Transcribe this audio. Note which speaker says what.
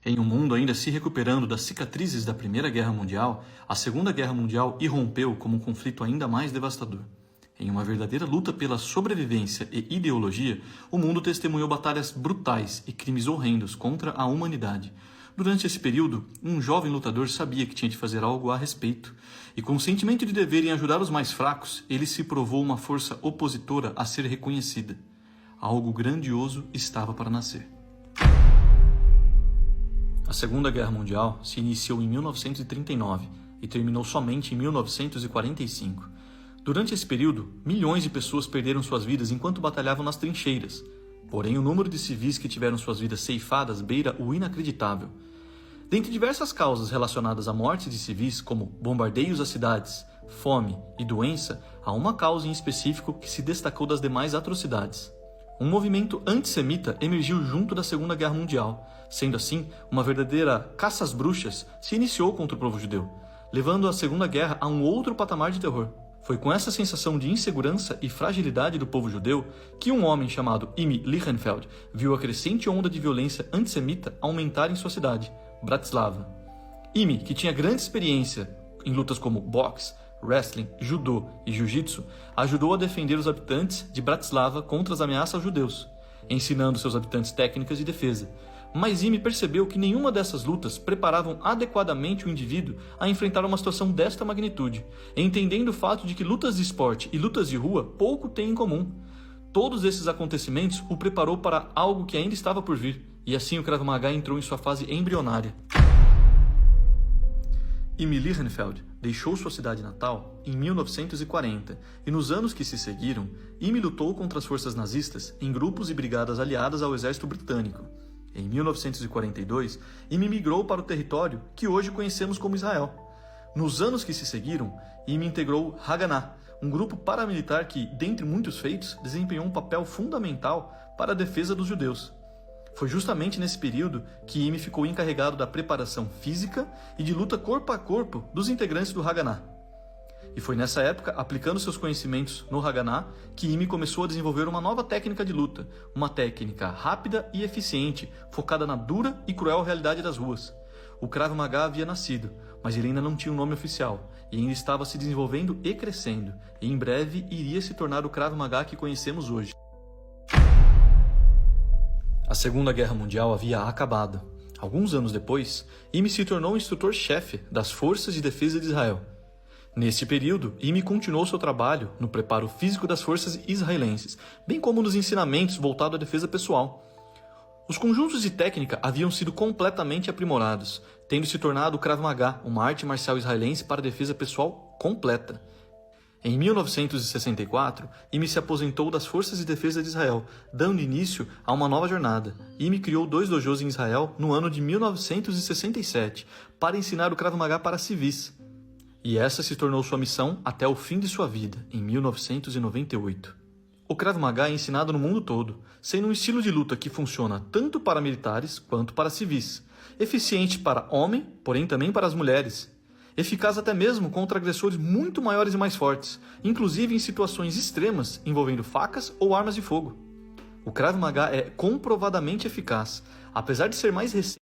Speaker 1: Em um mundo ainda se recuperando das cicatrizes da Primeira Guerra Mundial, a Segunda Guerra Mundial irrompeu como um conflito ainda mais devastador. Em uma verdadeira luta pela sobrevivência e ideologia, o mundo testemunhou batalhas brutais e crimes horrendos contra a humanidade. Durante esse período, um jovem lutador sabia que tinha de fazer algo a respeito, e com o sentimento de dever em ajudar os mais fracos, ele se provou uma força opositora a ser reconhecida. Algo grandioso estava para nascer. A Segunda Guerra Mundial se iniciou em 1939 e terminou somente em 1945. Durante esse período, milhões de pessoas perderam suas vidas enquanto batalhavam nas trincheiras. Porém, o número de civis que tiveram suas vidas ceifadas beira o inacreditável. Dentre diversas causas relacionadas à morte de civis, como bombardeios às cidades, fome e doença, há uma causa em específico que se destacou das demais atrocidades. Um movimento antissemita emergiu junto da Segunda Guerra Mundial. Sendo assim, uma verdadeira caça às bruxas se iniciou contra o povo judeu, levando a Segunda Guerra a um outro patamar de terror. Foi com essa sensação de insegurança e fragilidade do povo judeu que um homem chamado Imi Lichtenfeld viu a crescente onda de violência antissemita aumentar em sua cidade, Bratislava. Imi, que tinha grande experiência em lutas como boxe, wrestling, judô e jiu-jitsu, ajudou a defender os habitantes de Bratislava contra as ameaças aos judeus, ensinando seus habitantes técnicas de defesa. Mas Imi percebeu que nenhuma dessas lutas preparavam adequadamente o indivíduo a enfrentar uma situação desta magnitude, entendendo o fato de que lutas de esporte e lutas de rua pouco têm em comum. Todos esses acontecimentos o preparou para algo que ainda estava por vir, e assim o Krav Maga entrou em sua fase embrionária. Imi Lichtenfeld deixou sua cidade natal em 1940 e nos anos que se seguiram, Imi lutou contra as forças nazistas em grupos e brigadas aliadas ao exército britânico. Em 1942, Imi migrou para o território que hoje conhecemos como Israel. Nos anos que se seguiram, Imi integrou Haganah, um grupo paramilitar que, dentre muitos feitos, desempenhou um papel fundamental para a defesa dos judeus. Foi justamente nesse período que Imi ficou encarregado da preparação física e de luta corpo a corpo dos integrantes do Haganah. E foi nessa época, aplicando seus conhecimentos no Haganah, que Imi começou a desenvolver uma nova técnica de luta, uma técnica rápida e eficiente, focada na dura e cruel realidade das ruas. O Krav Maga havia nascido, mas ele ainda não tinha um nome oficial, e ainda estava se desenvolvendo e crescendo, e em breve iria se tornar o Krav Maga que conhecemos hoje. A Segunda Guerra Mundial havia acabado. Alguns anos depois, Imi se tornou instrutor-chefe das Forças de Defesa de Israel. Neste período, Imi continuou seu trabalho no preparo físico das forças israelenses, bem como nos ensinamentos voltados à defesa pessoal. Os conjuntos de técnica haviam sido completamente aprimorados, tendo se tornado o Krav Maga, uma arte marcial israelense para defesa pessoal completa. Em 1964, Imi se aposentou das Forças de Defesa de Israel, dando início a uma nova jornada. Imi criou 2 dojos em Israel no ano de 1967 para ensinar o Krav Maga para civis. E essa se tornou sua missão até o fim de sua vida, em 1998. O Krav Maga é ensinado no mundo todo, sendo um estilo de luta que funciona tanto para militares quanto para civis, eficiente para homem, porém também para as mulheres, eficaz até mesmo contra agressores muito maiores e mais fortes, inclusive em situações extremas envolvendo facas ou armas de fogo. O Krav Maga é comprovadamente eficaz, apesar de ser mais recente.